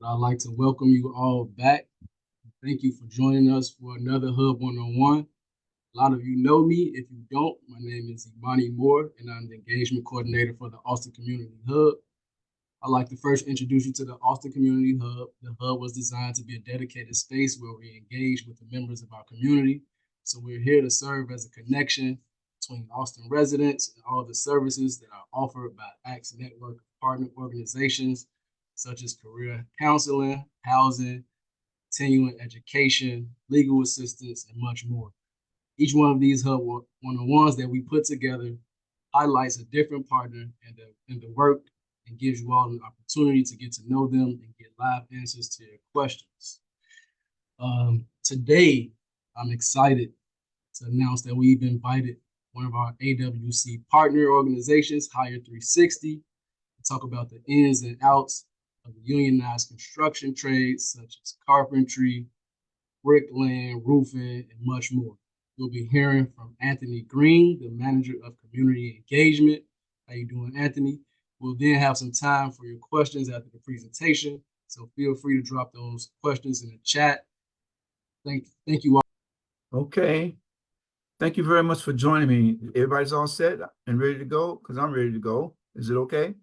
But I'd like to welcome you all back. Thank you for joining us for another Hub 101. A lot of you know me. If you don't, my name is Imani Moore, and I'm the engagement coordinator for the Austin Community Hub. I'd like to first introduce you to the Austin Community Hub. The Hub was designed to be a dedicated space where we engage with the members of our community. So we're here to serve as a connection between Austin residents and all the services that are offered by ACT's network of partner organizations, such as career counseling, housing, continuing education, legal assistance, and much more. Each one of these Hub one-on-ones that we put together highlights a different partner and the work and gives you all an opportunity to get to know them and get live answers to your questions. Today, I'm excited to announce that we've invited one of our AWC partner organizations, HIRE360, to talk about the ins and outs of the unionized construction trades such as carpentry, bricklaying, roofing, and much more. You'll be hearing from Anthony Green, the manager of community engagement. How you doing, Anthony? We'll then have some time for your questions after the presentation. So feel free to drop those questions in the chat. Thank you all. Okay. Thank you very much for joining me. Everybody's all set and ready to go? Because I'm ready to go. Is it okay?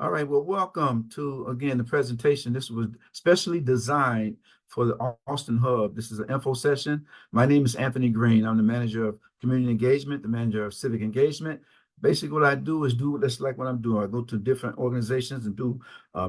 All right. Well, welcome to, again, the presentation. This was specially designed for the Austin Hub. This is an info session. My name is Anthony Green. I'm the manager of community engagement, the manager of civic engagement. Basically, what I do is that's like what I'm doing. I go to different organizations and do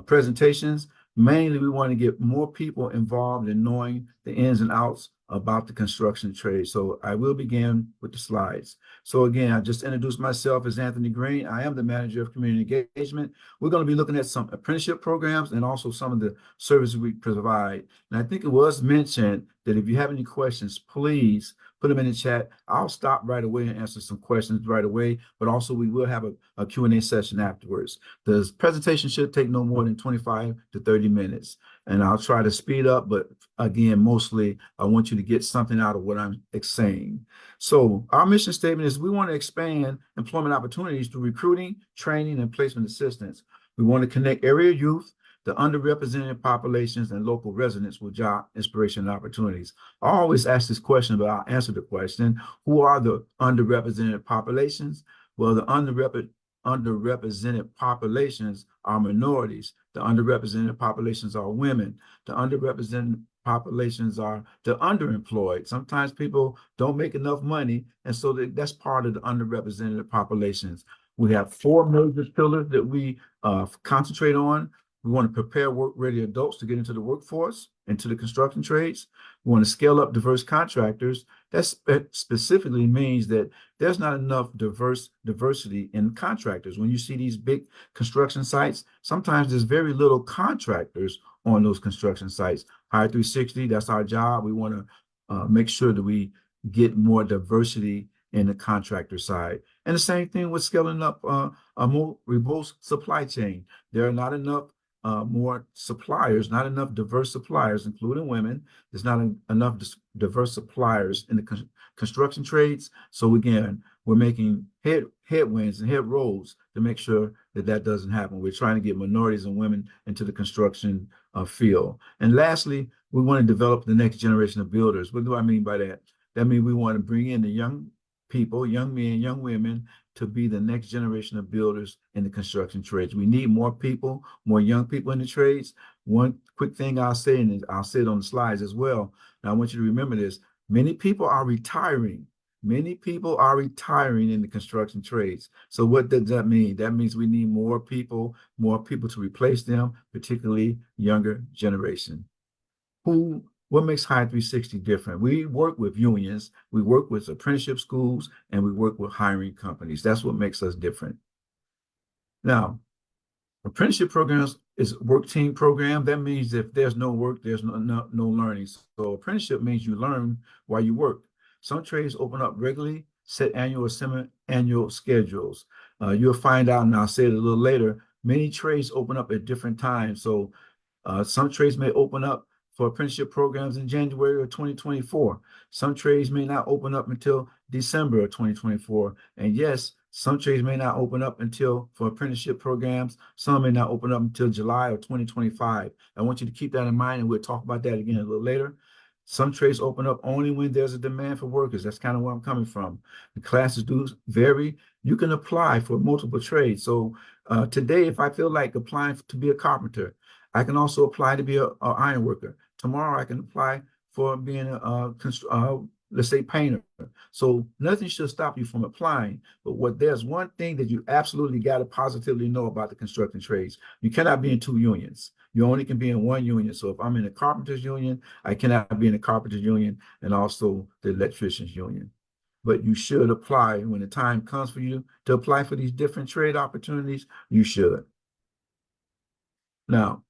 presentations. Mainly, we want to get more people involved in knowing the ins and outs about the construction trade. So I will begin with the slides. So again, I just introduced myself as Anthony Green. I am the manager of community engagement. We're going to be looking at some apprenticeship programs and also some of the services we provide. And I think it was mentioned that if you have any questions, please put them in the chat. I'll stop right away and answer some questions right away, but also we will have a Q&A session afterwards. The presentation should take no more than 25 to 30 minutes, and I'll try to speed up, but again, mostly I want you to get something out of what I'm saying. So our mission statement is we want to expand employment opportunities through recruiting, training, and placement assistance. We want to connect area youth, the underrepresented populations, and local residents with job inspiration and opportunities. I always ask this question, but I'll answer the question. Who are the underrepresented populations? Well, the underrepresented populations are minorities. The underrepresented populations are women. The underrepresented populations are the underemployed. Sometimes people don't make enough money, and so that's part of the underrepresented populations. We have 4 major pillars that we concentrate on. We want to prepare work-ready adults to get into the workforce, into the construction trades. We want to scale up diverse contractors. That specifically means that there's not enough diversity in contractors. When you see these big construction sites, sometimes there's very little contractors on those construction sites. HIRE360, that's our job. We want to make sure that we get more diversity in the contractor side. And the same thing with scaling up a more robust supply chain. There are not enough more suppliers, not enough diverse suppliers, including women. There's not enough diverse suppliers in the construction trades. So again, we're making headwinds and headroads to make sure that that doesn't happen. We're trying to get minorities and women into the construction field. And lastly, we want to develop the next generation of builders. What do I mean by that? That means we want to bring in the young people, young men, young women, to be the next generation of builders in the construction trades. We need more people, more young people in the trades. One quick thing I'll say, and I'll say it on the slides as well. Now, I want you to remember this. Many people are retiring. Many people are retiring in the construction trades. So what does that mean? That means we need more people to replace them, particularly younger generation. What makes HIRE360 different? We work with unions, we work with apprenticeship schools, and we work with hiring companies. That's what makes us different. Now, apprenticeship programs is a work team program. That means if there's no work, there's no learning. So apprenticeship means you learn while you work. Some trades open up regularly, set annual or semi-annual schedules. You'll find out, and I'll say it a little later, many trades open up at different times. So some trades may open up for apprenticeship programs in January of 2024. Some trades may not open up until December of 2024. And yes, Some trades may not open up until for apprenticeship programs. Some may not open up until July of 2025. I want you to keep that in mind, and we'll talk about that again a little later. Some trades open up only when there's a demand for workers. That's kind of where I'm coming from. The classes do vary. You can apply for multiple trades. So today, if I feel like applying to be a carpenter, I can also apply to be a iron worker. Tomorrow, I can apply for being let's say painter. So nothing should stop you from applying. But there's one thing that you absolutely got to positively know about the construction trades. You cannot be in two unions. You only can be in one union. So if I'm in a carpenters union, I cannot be in the carpenters union and also the electricians union. But you should apply when the time comes for you to apply for these different trade opportunities. You should. Now,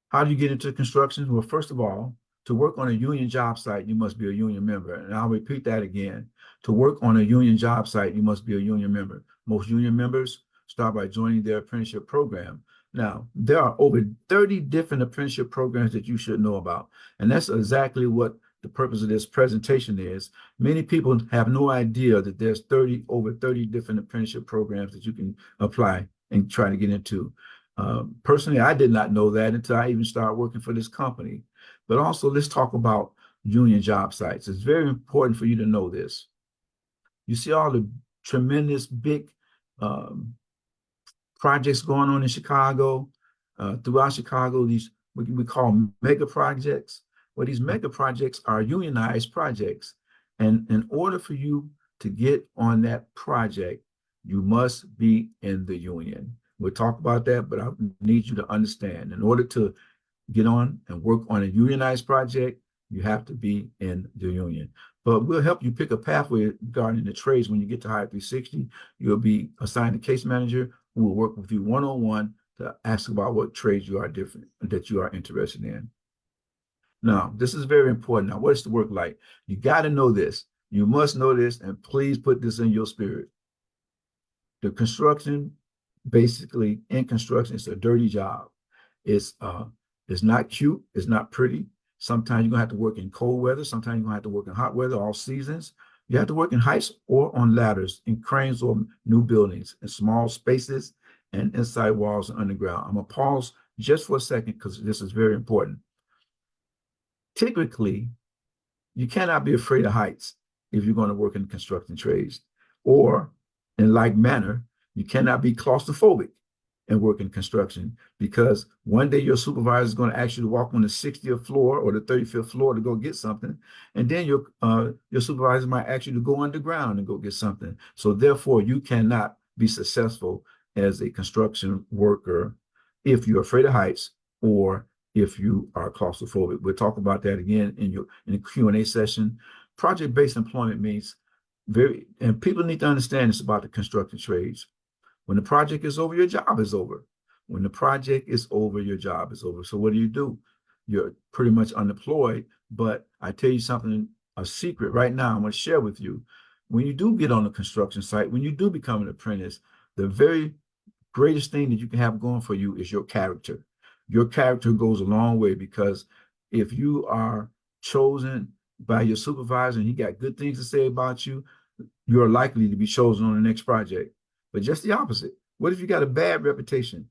how do you get into construction? Well, first of all, to work on a union job site, you must be a union member. And I'll repeat that again. To work on a union job site, you must be a union member. Most union members start by joining their apprenticeship program. Now, there are over 30 different apprenticeship programs that you should know about. And that's exactly what the purpose of this presentation is. Many people have no idea that there's over 30 different apprenticeship programs that you can apply and try to get into. Personally, I did not know that until I even started working for this company. But also, let's talk about union job sites. It's very important for you to know this. You see all the tremendous big projects going on in Chicago, throughout Chicago, these we call mega projects. Well, these mega projects are unionized projects. And in order for you to get on that project, you must be in the union. We'll talk about that, but I need you to understand, in order to get on and work on a unionized project, you have to be in the union. But we'll help you pick a pathway regarding the trades. When you get to HIRE360, you'll be assigned a case manager who will work with you one-on-one to ask about what trades that you are interested in. Now, this is very important. Now, what's the work like? You got to know this. You must know this, and please put this in your spirit. The construction, basically, in construction, it's a dirty job. It's not cute. It's not pretty. Sometimes you're going to have to work in cold weather. Sometimes you're going to have to work in hot weather, all seasons. You have to work in heights or on ladders, in cranes or new buildings, in small spaces and inside walls and underground. I'm going to pause just for a second because this is very important. Typically, you cannot be afraid of heights if you're going to work in construction trades. Or, in like manner, you cannot be claustrophobic and work in construction, because one day your supervisor is going to ask you to walk on the 60th floor or the 35th floor to go get something, and then your supervisor might ask you to go underground and go get something. So therefore, you cannot be successful as a construction worker if you're afraid of heights or if you are claustrophobic. We'll talk about that again in the Q&A session. Project-based employment means and people need to understand this about the construction trades. When the project is over, your job is over. When the project is over, your job is over. So what do? You're pretty much unemployed. But I tell you something, a secret right now I'm going to share with you. When you do get on a construction site, when you do become an apprentice, the very greatest thing that you can have going for you is your character. Your character goes a long way, because if you are chosen by your supervisor and he got good things to say about you, you're likely to be chosen on the next project. But just the opposite. What if you got a bad reputation?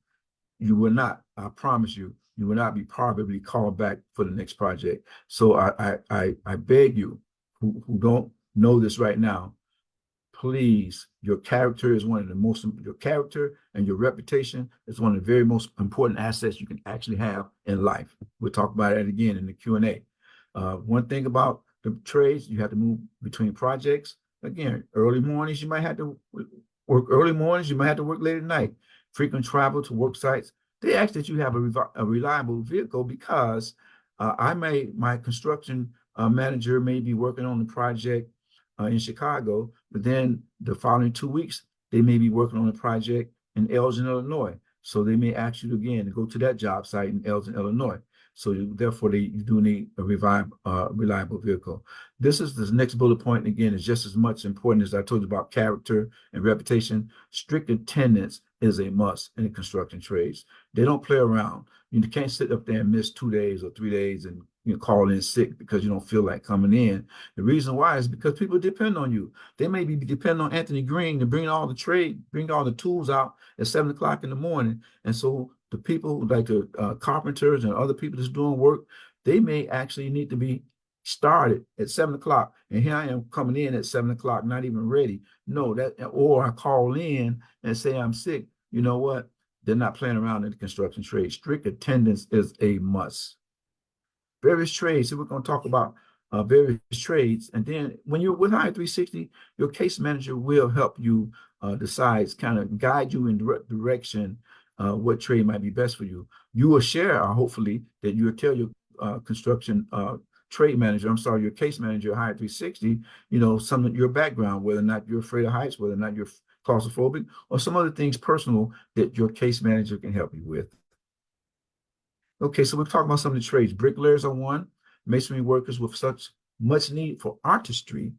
You will not, I promise you, you will not be probably called back for the next project. So I beg you, who don't know this right now, please, your character is one of the most, your character and your reputation is one of the very most important assets you can actually have in life. We'll talk about that again in the Q&A. One thing about the trades, you have to move between projects. Again, early mornings, you might have to work early mornings, you might have to work late at night. Frequent travel to work sites. They ask that you have a reliable vehicle, because my construction manager may be working on the project in Chicago, but then the following 2 weeks, they may be working on a project in Elgin, Illinois. So they may ask you again to go to that job site in Elgin, Illinois. So therefore, you do need a reliable vehicle. This next bullet point, again, is just as much important as I told you about character and reputation. Strict attendance is a must in the construction trades. They don't play around. You can't sit up there and miss 2 days or 3 days and you call in sick because you don't feel like coming in. The reason why is because people depend on you. They may be depending on Anthony Green to bring all the tools out at 7 o'clock in the morning. And so the people like the carpenters and other people that's doing work, they may actually need to be started at 7 o'clock. And here I am coming in at 7 o'clock, not even ready. No, or I call in and say I'm sick. You know what? They're not playing around in the construction trade. Strict attendance is a must. Various trades. So we're going to talk about various trades. And then when you're with HIRE360, your case manager will help you decide, kind of guide you in direction what trade might be best for you. You will share, hopefully, that you'll tell your construction trade manager, your case manager at HIRE360, some of your background, whether or not you're afraid of heights, whether or not you're claustrophobic, or some other things personal that your case manager can help you with. Okay, so we're talking about some of the trades. Bricklayers are one. Masonry workers with such much need for artistry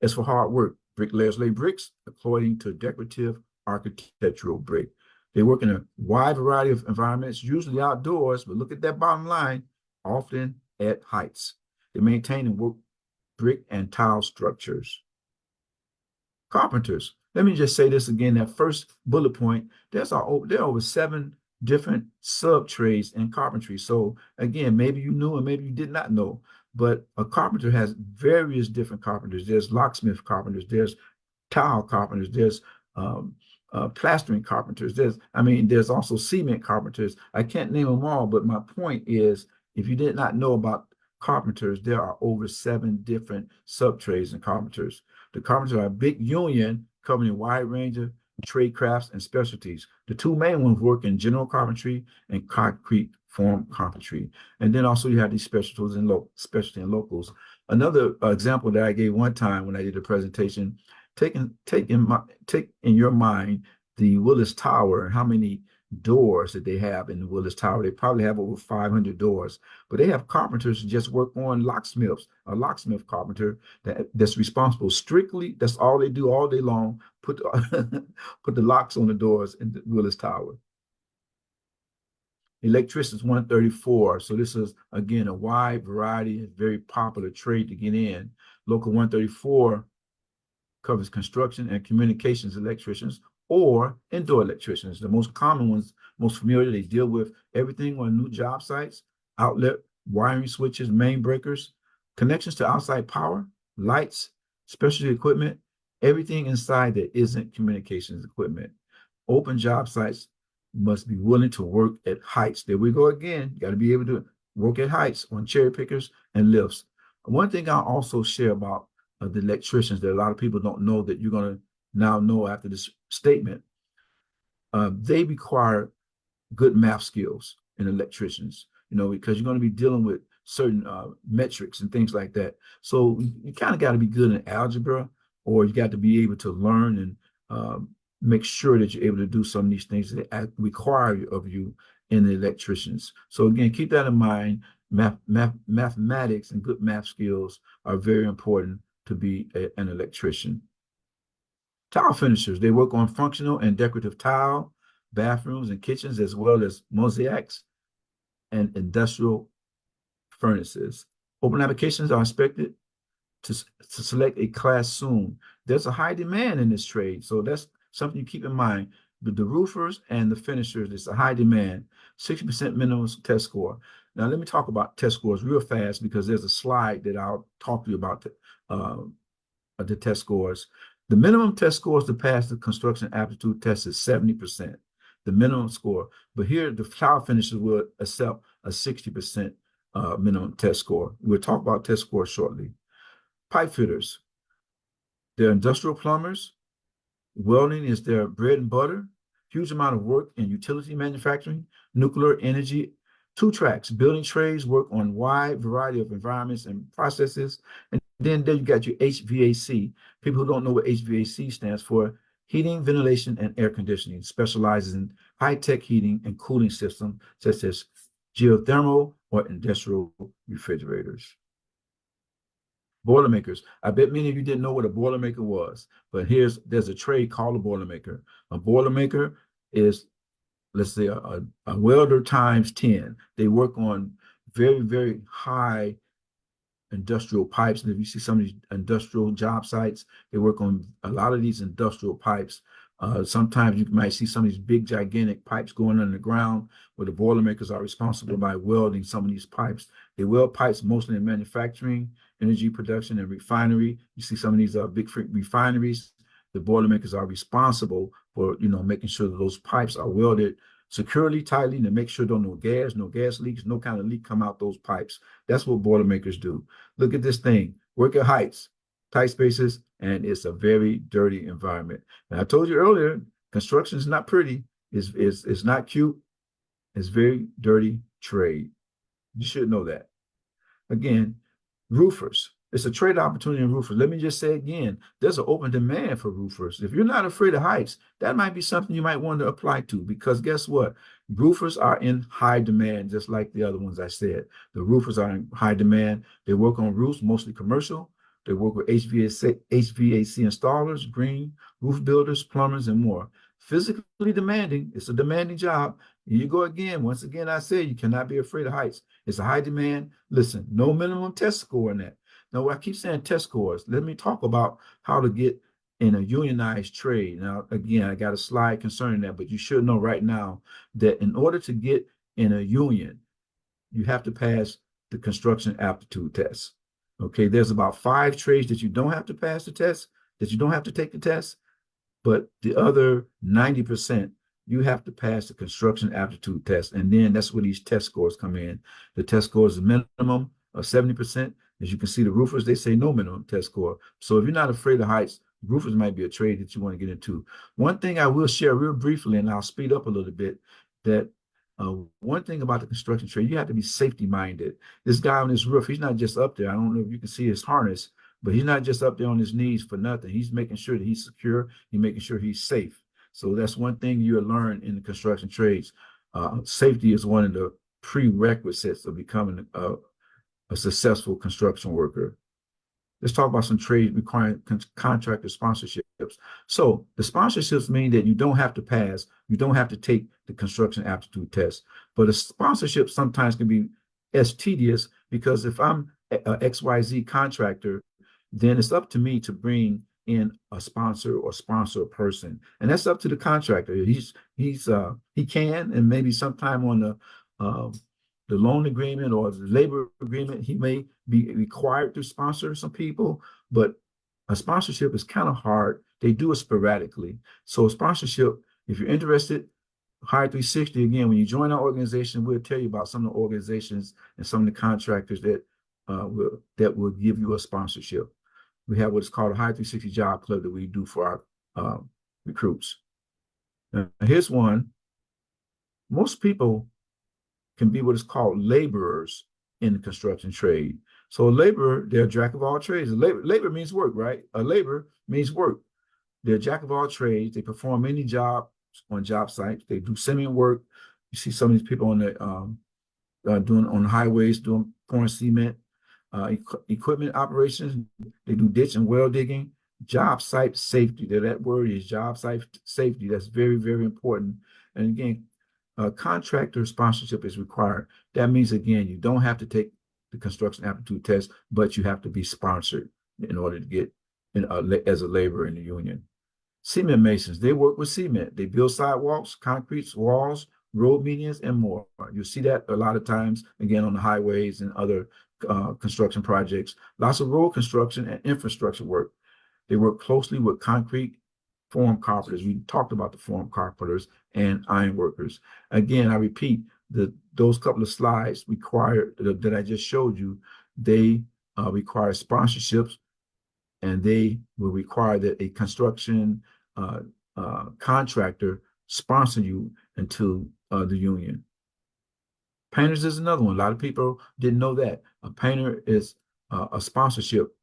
as for hard work. Bricklayers lay bricks according to decorative architectural brick. They work in a wide variety of environments, usually outdoors, but look at that bottom line, often at heights. They maintain and work brick and tile structures. Carpenters. Let me just say this again, that first bullet point, there are over 7 different sub-trades in carpentry. So again, maybe you knew and maybe you did not know, but a carpenter has various different carpenters. There's locksmith carpenters, there's tile carpenters, there's plastering carpenters, there's also cement carpenters. I can't name them all, but my point is, if you did not know about carpenters, there are over 7 different sub-trades in carpenters. The carpenters are a big union covering a wide range of trade crafts and specialties. The 2 main ones work in general carpentry and concrete form carpentry. And then also you have these specialty and locals. Another example that I gave one time when I did a presentation, take in your mind the Willis Tower and how many doors that they have in the Willis Tower. They probably have over 500 doors, but they have carpenters who just work on locksmiths, a locksmith carpenter that's responsible strictly. That's all they do all day long. Put put the locks on the doors in the Willis Tower. Electricians 134. So this is, again, a wide variety, a very popular trade to get in. Local 134 covers construction and communications electricians or indoor electricians. The most common ones, most familiar, they deal with everything on new job sites, outlet, wiring switches, main breakers, connections to outside power, lights, specialty equipment, everything inside that isn't communications equipment. Open job sites must be willing to work at heights. There we go again. You got to be able to work at heights on cherry pickers and lifts. One thing I'll also share about the electricians that a lot of people don't know, that you're going to now know after this statement, they require good math skills in electricians, because you're going to be dealing with certain metrics and things like that. So you kind of got to be good in algebra, or you got to be able to learn and make sure that you're able to do some of these things that require of you in the electricians. So again, keep that in mind. Mathematics and good math skills are very important to be an electrician. Tile finishers, they work on functional and decorative tile, bathrooms and kitchens, as well as mosaics and industrial furnaces. Open applications are expected to select a class soon. There's a high demand in this trade, so that's something you keep in mind. But the roofers and the finishers, it's a high demand, 60% minimum test score. Now, let me talk about test scores real fast, because there's a slide that I'll talk to you about the test scores. The minimum test scores to pass the construction aptitude test is 70%, the minimum score. But here, the tile finishers will accept a 60% minimum test score. We'll talk about test scores shortly. Pipe fitters, they're industrial plumbers. Welding is their bread and butter. Huge amount of work in utility manufacturing, nuclear energy. 2 tracks, building trades work on wide variety of environments and processes. And then there you got your HVAC. People who don't know what HVAC stands for, heating, ventilation, and air conditioning, specializes in high-tech heating and cooling systems such as geothermal or industrial refrigerators. Boilermakers. I bet many of you didn't know what a Boilermaker was, but there's a trade called a Boilermaker. A Boilermaker is, let's say, a welder times 10. They work on very, very high industrial pipes. And if you see some of these industrial job sites, they work on a lot of these industrial pipes. Sometimes you might see some of these big, gigantic pipes going underground where the Boilermakers are responsible by welding some of these pipes. They weld pipes mostly in manufacturing, energy production, and refinery. You see some of these big refineries. The Boilermakers are responsible for, making sure that those pipes are welded securely, tightly, to make sure there are no gas leaks, no kind of leak come out those pipes. That's what Boilermakers do. Look at this thing. Work at heights, tight spaces, and it's a very dirty environment. And I told you earlier, construction is not pretty. It's not cute. It's very dirty trade. You should know that. Again, roofers. It's a trade opportunity in roofers. Let me just say again, there's an open demand for roofers. If you're not afraid of heights, that might be something you might want to apply to, because guess what? Roofers are in high demand, just like the other ones I said. The roofers are in high demand. They work on roofs, mostly commercial. They work with HVAC installers, green, roof builders, plumbers, and more. Physically demanding. It's a demanding job. Here you go again. Once again, I say you cannot be afraid of heights. It's a high demand. Listen, no minimum test score in that. Now, I keep saying test scores. Let me talk about how to get in a unionized trade. Now, again, I got a slide concerning that, but you should know right now that in order to get in a union, you have to pass the construction aptitude test. Okay, there's about 5 trades that you don't have to pass the test, that you don't have to take the test, but the other 90%, you have to pass the construction aptitude test. And then that's where these test scores come in. The test score is a minimum of 70%. As you can see, the roofers, they say no minimum test score. So if you're not afraid of heights, roofers might be a trade that you want to get into. One thing I will share real briefly, and I'll speed up a little bit, that one thing about the construction trade, you have to be safety minded. This guy on this roof, he's not just up there. I don't know if you can see his harness, but he's not just up there on his knees for nothing. He's making sure that he's secure. He's making sure he's safe. So that's one thing you'll learn in the construction trades. Safety is one of the prerequisites of becoming a successful construction worker. Let's talk about some trades requiring contractor sponsorships. So the sponsorships mean that you don't have to pass, you don't have to take the construction aptitude test, but a sponsorship sometimes can be as tedious, because if I'm a XYZ contractor, then it's up to me to bring in a sponsor or sponsor a person, and that's up to the contractor. He can, and maybe sometime on the loan agreement or the labor agreement, he may be required to sponsor some people, but a sponsorship is kind of hard. They do it sporadically. So a sponsorship, if you're interested, HIRE360, again, when you join our organization, we'll tell you about some of the organizations and some of the contractors that will give you a sponsorship. We have what's called a HIRE360 Job Club that we do for our recruits. Now, here's one. Most people can be what is called laborers in the construction trade. So a laborer, they're a jack of all trades. Labor means work, right? A laborer means work. They're a jack of all trades. They perform any job on job sites. They do cement work. You see some of these people on the doing on the highways, pouring cement. Equipment operations. They do ditch and well digging. Job site safety. That word is job site safety. That's very, very important. And again, contractor sponsorship is required. That means, again, you don't have to take the construction aptitude test, but you have to be sponsored in order to get in as a laborer in the union. Cement masons, they work with cement. They build sidewalks, concrete walls, road medians, and more. You'll see that a lot of times, again, on the highways and other construction projects. Lots of road construction and infrastructure work. They work closely with concrete form carpenters. We talked about the form carpenters and iron workers. Again, I repeat, those couple of slides that I just showed you, they require sponsorships, and they will require that a construction contractor sponsor you into the union. Painters is another one. A lot of people didn't know that. A painter is a sponsorship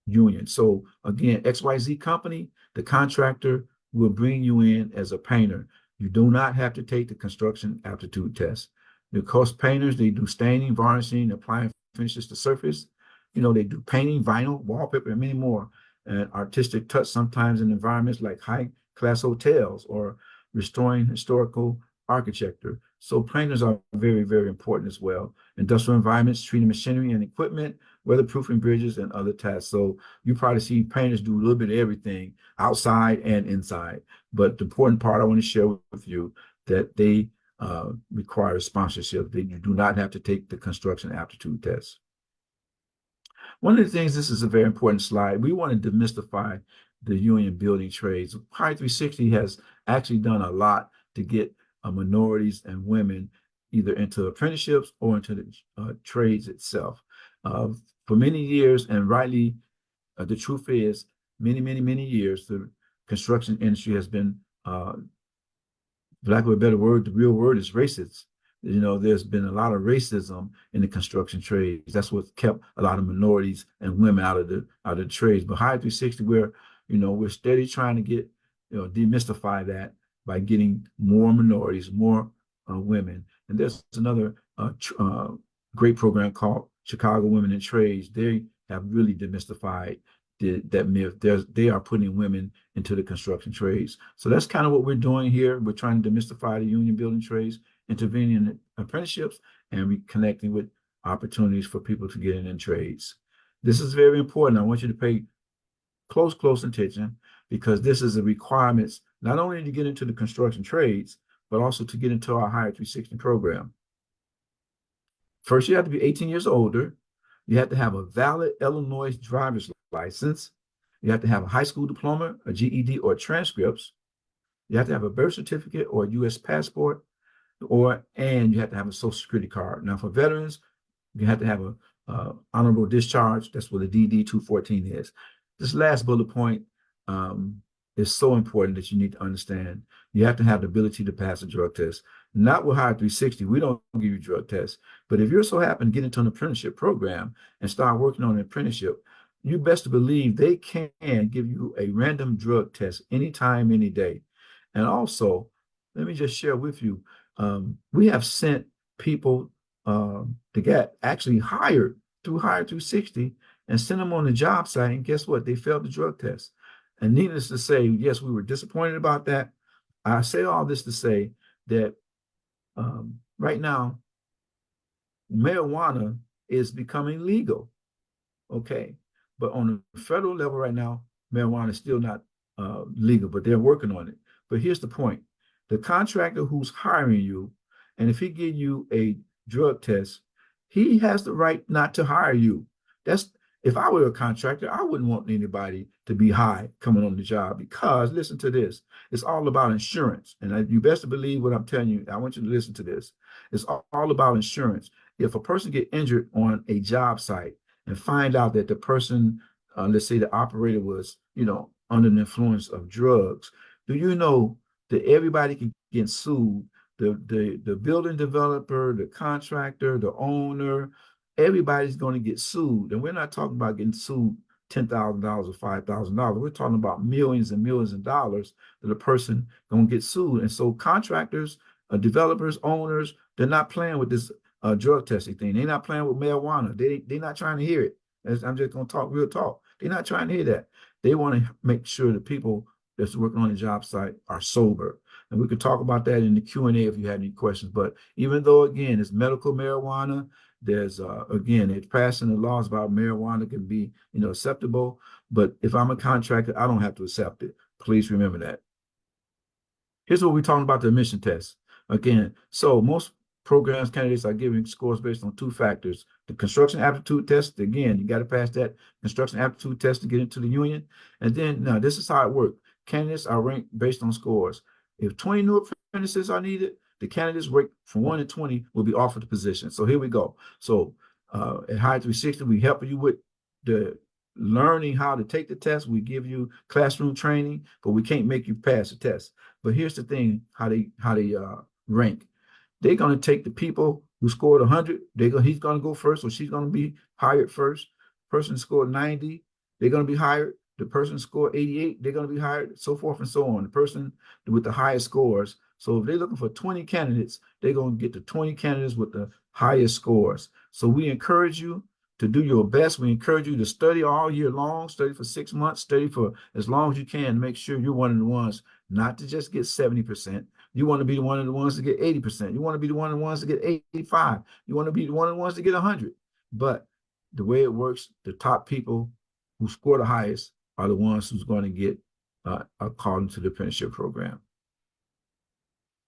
union. So again, XYZ company, the contractor will bring you in as a painter. You do not have to take the construction aptitude test. Because painters, they do staining, varnishing, applying finishes to surface. They do painting, vinyl, wallpaper, and many more. And artistic touch sometimes in environments like high-class hotels or restoring historical architecture. So painters are very, very important as well. Industrial environments, treating machinery and equipment, weatherproofing bridges, and other tasks. So you probably see painters do a little bit of everything outside and inside. But the important part I want to share with you that they require sponsorship. You do not have to take the construction aptitude test. One of the things, this is a very important slide, we want to demystify the union building trades. HIRE360 has actually done a lot to get minorities and women either into apprenticeships or into the trades itself. For many years, and rightly, the truth is, many years, the construction industry has been, for lack of a better word, the real word is racist. You know, there's been a lot of racism in the construction trades. That's what kept a lot of minorities and women out of the trades. But HIRE360, we're steady trying to get, demystify that by getting more minorities, more women. And there's another great program called Chicago Women in Trades. They have really demystified that myth. They are putting women into the construction trades. So that's kind of what we're doing here. We're trying to demystify the union building trades, intervening in apprenticeships, and reconnecting with opportunities for people to get in trades. This is very important. I want you to pay close attention, because this is a requirement not only to get into the construction trades, but also to get into our HIRE360 program. First, you have to be 18 years older. You have to have a valid Illinois driver's license. You have to have a high school diploma, a GED, or transcripts. You have to have a birth certificate or a U.S. passport, and you have to have a Social Security card. Now, for veterans, you have to have a honorable discharge. That's what the DD 214 is. This last bullet point is so important that you need to understand. You have to have the ability to pass a drug test. Not with HIRE360, we don't give you drug tests. But if you're so happen to get into an apprenticeship program and start working on an apprenticeship, you best believe they can give you a random drug test anytime, any day. And also, let me just share with you, we have sent people to get actually hired through HIRE360 and sent them on the job site, and guess what? They failed the drug test. And needless to say, yes, we were disappointed about that. I say all this to say that right now, marijuana is becoming legal, okay? But on the federal level right now, marijuana is still not legal, but they're working on it. But here's the point. The contractor who's hiring you, and if he give you a drug test, he has the right not to hire you. If I were a contractor, I wouldn't want anybody to be high coming on the job, because listen to this. It's all about insurance. And you best believe what I'm telling you. I want you to listen to this. It's all about insurance. If a person get injured on a job site and find out that the person, let's say the operator was, under the influence of drugs, do you know that everybody can get sued? The building developer, the contractor, the owner, everybody's going to get sued. And we're not talking about getting sued $10,000 or $5,000. We're talking about millions and millions of dollars that a person going to get sued. And so contractors, developers, owners, they're not playing with this drug testing thing. They're not playing with marijuana. They're not trying to hear it. I'm just going to talk real talk. They're not trying to hear that. They want to make sure the people that's working on the job site are sober. And we could talk about that in the Q&A if you had any questions. But even though, again, it's medical marijuana, there's, again, it's passing the laws about marijuana can be, acceptable. But if I'm a contractor, I don't have to accept it. Please remember that. Here's what we're talking about, the admission test. Again, so most programs candidates are giving scores based on two factors. The construction aptitude test, again, you got to pass that construction aptitude test to get into the union. And then, now, this is how it works. Candidates are ranked based on scores. If 20 new apprentices are needed, the candidates ranked from 1 to 20 will be offered the position. So here we go. So at HIRE360, we help you with the learning how to take the test. We give you classroom training, but we can't make you pass the test. But here's the thing, how they rank. They're going to take the people who scored 100. He's going to go first, or she's going to be hired first. Person scored 90, they're going to be hired. The person scored 88, they're going to be hired, so forth and so on. The person with the highest scores. So if they're looking for 20 candidates, they're going to get the 20 candidates with the highest scores. So we encourage you to do your best. We encourage you to study all year long, study for 6 months, study for as long as you can to make sure you're one of the ones, not to just get 70%, You want to be one of the ones to get 80%. You want to be one of the ones to get 85. You want to be one of the ones to get 100. But the way it works, the top people who score the highest are the ones who's going to get called into the apprenticeship program.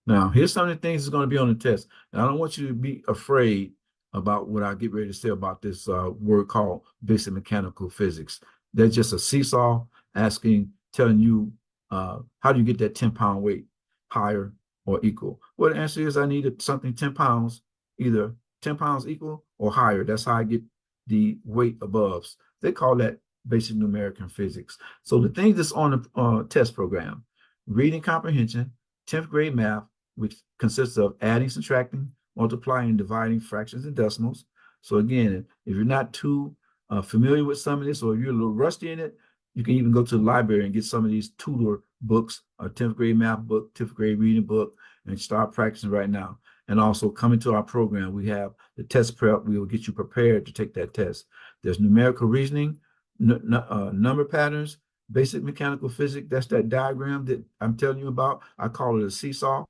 Now, here's some of the things that's going to be on the test. And I don't want you to be afraid about what I get ready to say about this word called basic mechanical physics. That's just a seesaw telling you how do you get that 10-pound weight, higher or equal? Well, the answer is I needed something 10 pounds, either 10 pounds equal or higher. That's how I get the weight above. They call that basic numerical physics. So the things that's on the test program: reading comprehension, 10th grade math, which consists of adding, subtracting, multiplying, and dividing fractions and decimals. So again, if you're not too familiar with some of this, or if you're a little rusty in it, you can even go to the library and get some of these tutor books, a 10th grade math book, 10th grade reading book, and start practicing right now. And also come into our program, we have the test prep. We will get you prepared to take that test. There's numerical reasoning, number patterns, basic mechanical physics. That's that diagram that I'm telling you about. I call it a seesaw.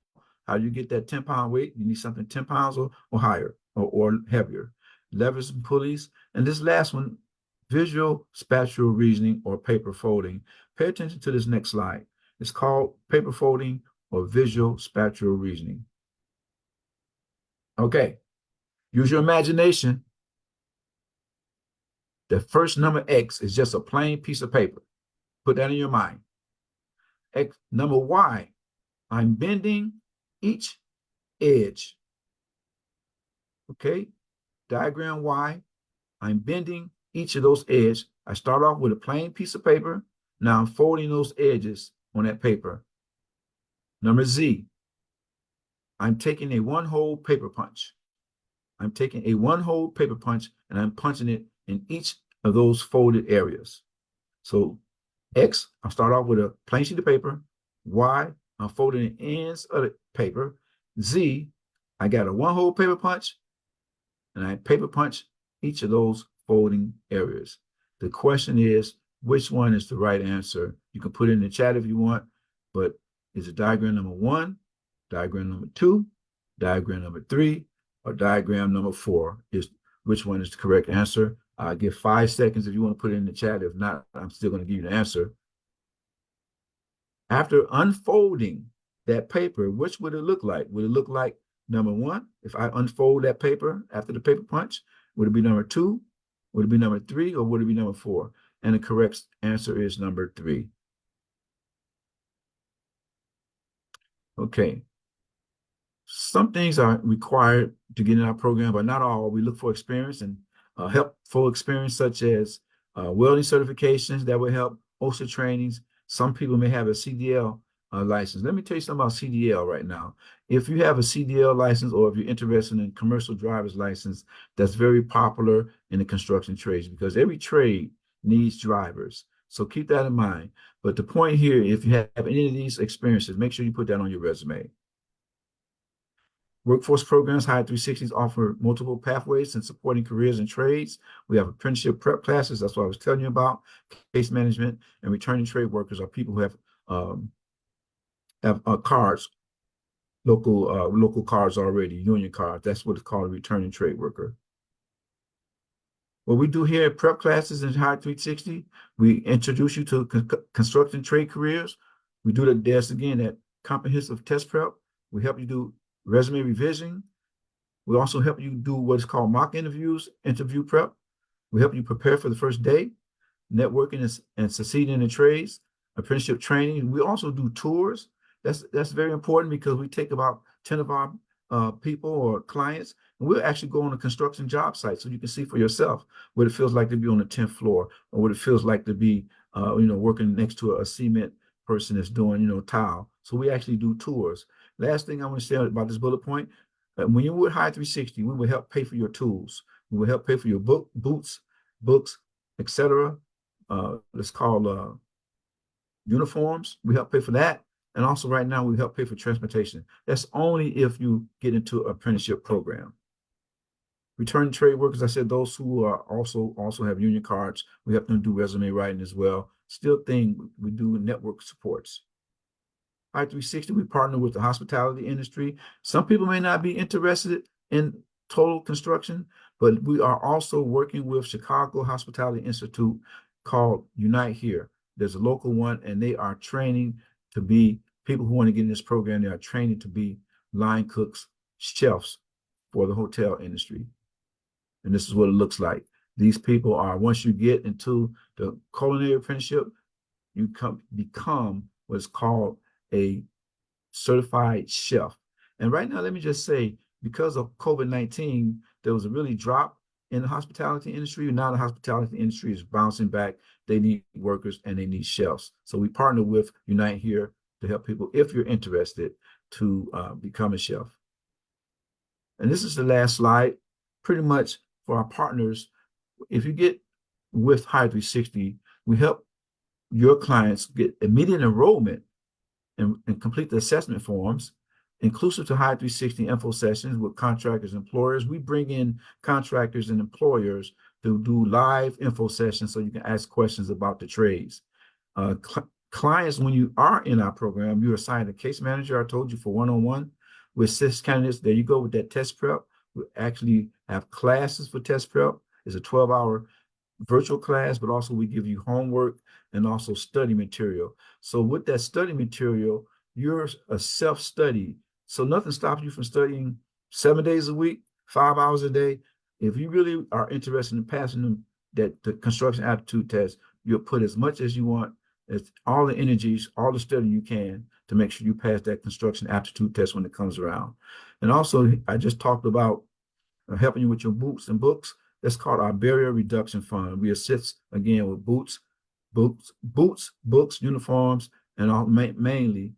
How you get that 10-pound weight? You need something 10 pounds or higher or heavier. Levers and pulleys. And this last one, visual spatial reasoning or paper folding. Pay attention to this next slide. It's called paper folding or visual spatial reasoning. Okay, use your imagination. The first number X is just a plain piece of paper. Put that in your mind. X, number Y, I'm bending each edge. Okay, diagram Y, I'm bending each of those edges. I start off with a plain piece of paper. Now I'm folding those edges on that paper. Number Z, I'm taking a one-hole paper punch. I'm taking a one-hole paper punch and I'm punching it in each of those folded areas. So X, I'll start off with a plain sheet of paper. Y, I'm folding the ends of the paper. Z, I got a one-hole paper punch and I paper punch each of those folding areas. The question is, which one is the right answer? You can put it in the chat if you want, but is it diagram number 1, diagram number 2, diagram number 3, or diagram number 4? Which one is the correct answer? I'll give 5 seconds if you want to put it in the chat. If not, I'm still going to give you the answer. After unfolding that paper, which would it look like? Would it look like number 1? If I unfold that paper after the paper punch, would it be number 2? Would it be number 3? Or would it be number 4? And the correct answer is number 3. Okay. Some things are required to get in our program, but not all. We look for experience and helpful experience, such as welding certifications that will help, OSHA trainings. Some people may have a CDL license. Let me tell you something about CDL right now. If you have a CDL license, or if you're interested in commercial driver's license, that's very popular in the construction trades, because every trade needs drivers. So keep that in mind. But the point here, if you have any of these experiences, make sure you put that on your resume. Workforce programs, HIRE360's offer multiple pathways in supporting careers and trades. We have apprenticeship prep classes. That's what I was telling you about. Case management and returning trade workers are people who have cards, local cards already, union cards. That's what it's called, a returning trade worker. What we do here at prep classes in HIRE360, we introduce you to construction trade careers. We do that comprehensive test prep. We help you do resume revision. We also help you do what is called mock interviews, interview prep. We help you prepare for the first day, networking and succeeding in the trades, apprenticeship training. We also do tours. That's very important, because we take about 10 of our people or clients, and we'll actually go on a construction job site so you can see for yourself what it feels like to be on the 10th floor, or what it feels like to be working next to a cement person that's doing tile. So we actually do tours. Last thing I want to say about this bullet point: when you're with HIRE360, we will help pay for your tools. We will help pay for your books, etc. It's called uniforms. We help pay for that. And also right now, we help pay for transportation. That's only if you get into an apprenticeship program. Returning trade workers, I said, those who are also have union cards, we help them do resume writing as well. Still thing, we do network supports. HIRE360, we partner with the hospitality industry. Some people may not be interested in total construction, but we are also working with Chicago Hospitality Institute called Unite Here. There's a local one, and they are training to be people who want to get in this program. They are training to be line cooks, chefs for the hotel industry. And this is what it looks like. These people are, once you get into the culinary apprenticeship, you become what's called a certified chef. And right now, let me just say, because of COVID-19, there was a really drop in the hospitality industry. Now the hospitality industry is bouncing back. They need workers and they need chefs. So we partner with Unite Here to help people, if you're interested, to become a chef. And this is the last slide. Pretty much for our partners, if you get with HIRE360, we help your clients get immediate enrollment and complete the assessment forms, inclusive to HIRE360 info sessions with contractors and employers. We bring in contractors and employers to do live info sessions so you can ask questions about the trades. Clients, when you are in our program, you're assigned a case manager, I told you, for one-on-one. We assist candidates. There you go with that test prep. We actually have classes for test prep. It's a 12-hour virtual class, but also we give you homework and also study material. So with that study material, you're a self-study. So nothing stops you from studying 7 days a week, 5 hours a day. If you really are interested in passing the construction aptitude test, you'll put as much as you want, as all the energies, all the study you can to make sure you pass that construction aptitude test when it comes around. And also, I just talked about helping you with your boots and books. That's called our barrier reduction fund. We assist again with boots, books, uniforms, and all, mainly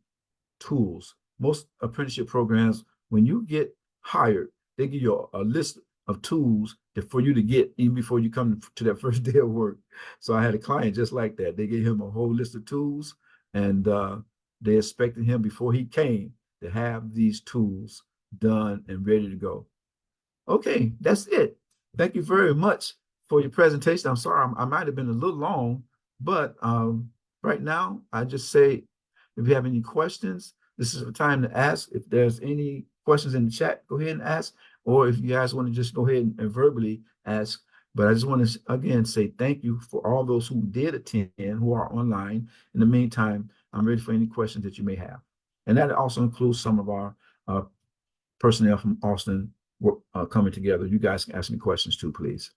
tools. Most apprenticeship programs, when you get hired, they give you a list of tools for you to get even before you come to that first day of work. So I had a client just like that. They gave him a whole list of tools, and they expected him before he came to have these tools done and ready to go. Okay, that's it. Thank you very much for your presentation. I'm sorry, I might have been a little long, but right now, I just say, if you have any questions, this is the time to ask. If there's any questions in the chat, go ahead and ask. Or if you guys want to just go ahead and verbally ask. But I just want to, again, say thank you for all those who did attend, who are online. In the meantime, I'm ready for any questions that you may have. And that also includes some of our personnel from Austin coming together. You guys can ask me questions too, please.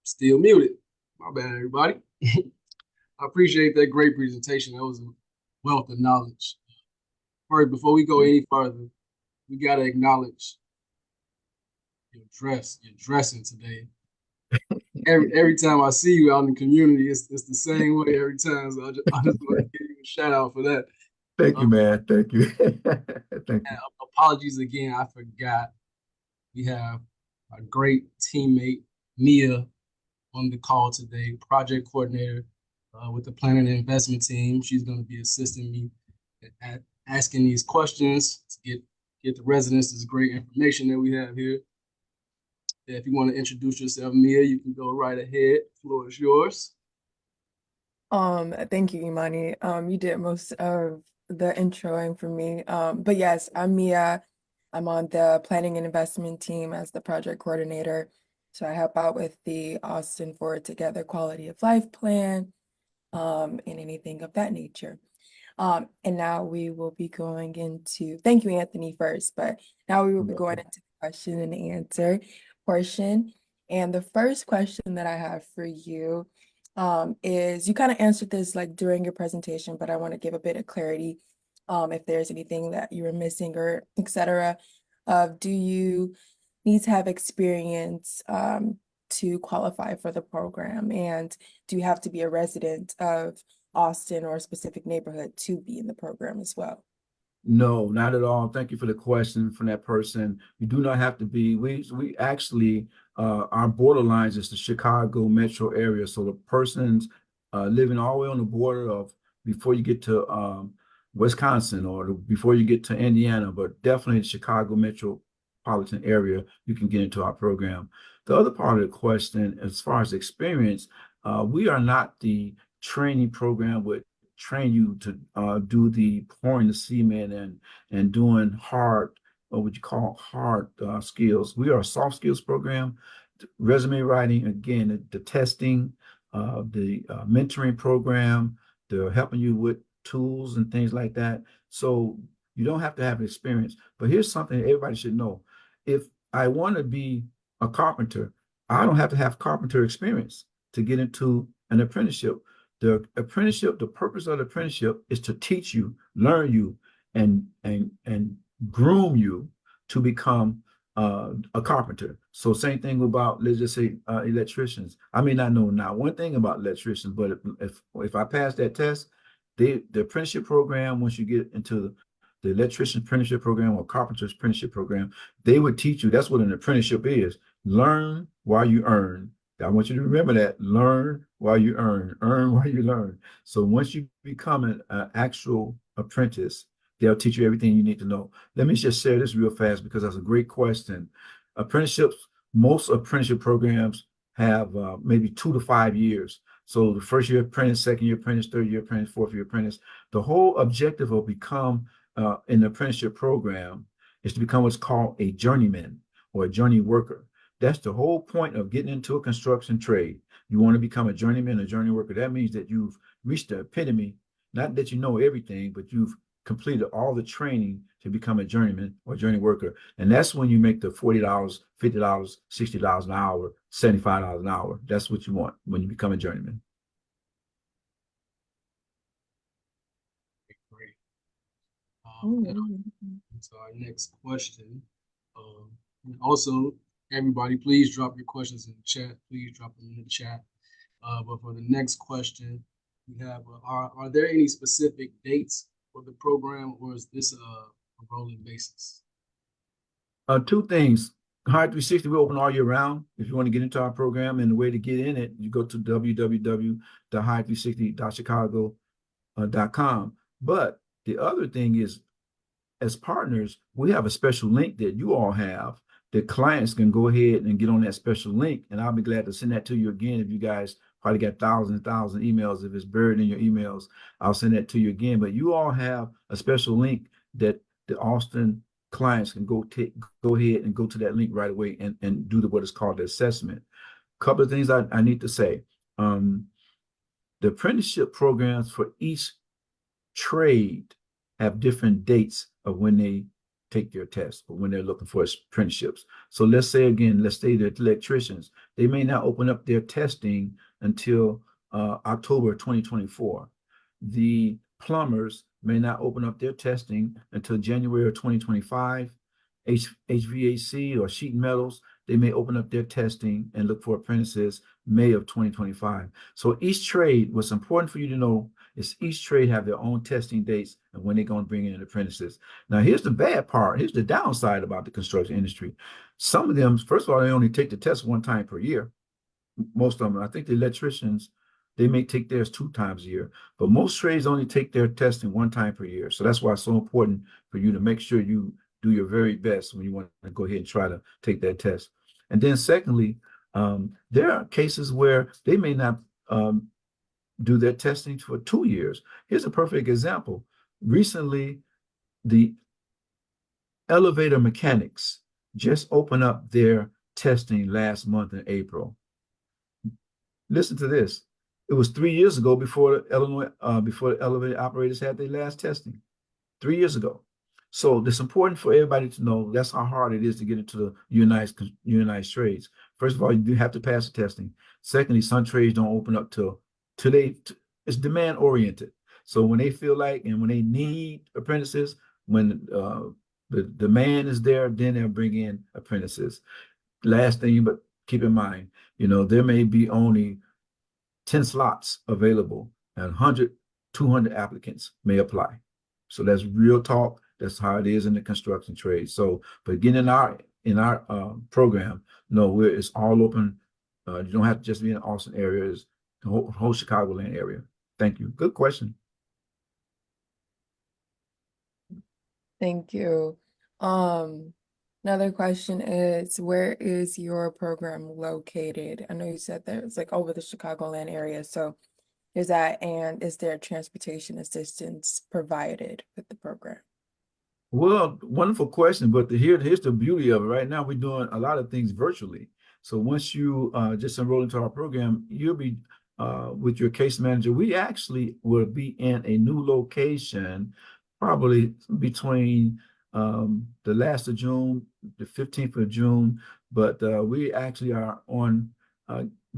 Still muted. My bad, everybody. I appreciate that great presentation. That was a wealth of knowledge. First, before we go any further, we got to acknowledge your dressing today. Every time I see you out in the community, it's the same way every time. So I just want to give you a shout out for that. Thank you, man. Thank you. Thank you. Apologies again. I forgot. We have a great teammate, Mia, on the call today, project coordinator with the planning and investment team. She's going to be assisting me at asking these questions to get the residents this great information that we have here. If you want to introduce yourself, Mia, you can go right ahead. The floor is yours. Thank you, Imani. You did most of the introing for me. But yes, I'm Mia. I'm on the planning and investment team as the project coordinator. So I help out with the Austin Forward Together quality of life plan, and anything of that nature. And now we will be going into, thank you, Anthony, first, but now we will be going into the question and answer portion. And the first question that I have for you is, you kind of answered this like during your presentation, but I want to give a bit of clarity if there's anything that you were missing or etc. Do you need to have experience to qualify for the program? And do you have to be a resident of Austin or a specific neighborhood to be in the program as well? No, not at all. Thank you for the question from that person. You do not have to be. We actually, our borderlines is the Chicago metro area. So the person's living all the way on the border of before you get to Wisconsin or before you get to Indiana, but definitely the Chicago metropolitan area, you can get into our program. The other part of the question, as far as experience, we are not the training program would train you to do the pouring the cement and doing hard, or what you call hard skills. We are a soft skills program, resume writing, again, the testing, the mentoring program, the helping you with tools and things like that. So you don't have to have experience. But here's something everybody should know. If I want to be a carpenter, I don't have to have carpenter experience to get into an apprenticeship. The apprenticeship, the purpose of the apprenticeship is to teach you, learn you, and groom you to become a carpenter. So same thing about, let's just say, electricians. I may not know now one thing about electricians, but if I pass that test, the apprenticeship program, once you get into the electrician apprenticeship program or carpenter's apprenticeship program, they would teach you. That's what an apprenticeship is. Learn while you earn. I want you to remember that. Learn while you earn while you learn. So once you become an actual apprentice, they'll teach you everything you need to know. Let me just share this real fast because that's a great question. Apprenticeships, most apprenticeship programs have maybe 2 to 5 years. So the first year apprentice, second year apprentice, third year apprentice, fourth year apprentice. The whole objective of become in the apprenticeship program is to become what's called a journeyman or a journey worker. That's the whole point of getting into a construction trade. You want to become a journeyman, a journey worker. That means that you've reached the epitome, not that you know everything, but you've completed all the training to become a journeyman or journey worker. And that's when you make the $40, $50, $60 an hour, $75 an hour. That's what you want when you become a journeyman. Great. So our next question. And also, everybody, please drop your questions in the chat. Please drop them in the chat. But for the next question, we have, are there any specific dates for the program, or is this a rolling basis? Two things. HIRE360, we open all year round. If you want to get into our program, and the way to get in it, you go to www.hire360.chicago.com. But the other thing is, as partners, we have a special link that you all have that clients can go ahead and get on that special link. And I'll be glad to send that to you again. If you guys probably got thousands and thousands of emails, if it's buried in your emails, I'll send that to you again. But you all have a special link that the Austin clients can go ahead and go to that link right away and do what is called the assessment. A couple of things I need to say. The apprenticeship programs for each trade have different dates of when they take their test or when they're looking for apprenticeships. So let's say the electricians, they may not open up their testing until October 2024. The plumbers may not open up their testing until January of 2025. HVAC or sheet metals, they may open up their testing and look for apprentices May of 2025. So each trade, what's important for you to know is each trade have their own testing dates and when they're going to bring in apprentices. Now, here's the bad part. Here's the downside about the construction industry. Some of them, first of all, they only take the test one time per year. Most of them, I think the electricians, they may take theirs 2 times a year, but most trades only take their testing 1 time per year. So that's why it's so important for you to make sure you do your very best when you want to go ahead and try to take that test. And then secondly, there are cases where they may not do their testing for 2 years. Here's a perfect example. Recently, the elevator mechanics just opened up their testing last month in April. Listen to this. It was 3 years ago before the elevator operators had their last testing. 3 years ago. So it's important for everybody to know that's how hard it is to get into the unionized trades. First of all, you do have to pass the testing. Secondly, some trades don't open up till it's demand oriented. So when they feel like and when they need apprentices, when the demand is there, then they'll bring in apprentices. Last thing, but keep in mind, there may be only 10 slots available and 100, 200 applicants may apply. So that's real talk. That's how it is in the construction trade. So, but again, in our program, no, it's all open. You don't have to just be in the Austin area. It's the whole Chicagoland area. Thank you. Good question. Thank you. Another question is, where is your program located? I know you said that it's like over the Chicagoland area, so is that, and is there transportation assistance provided with the program? Well, wonderful question, but here's the beauty of it. Right now, we're doing a lot of things virtually. So once you just enroll into our program, you'll be with your case manager. We actually will be in a new location, probably between the last of June, the 15th of June. But we actually are on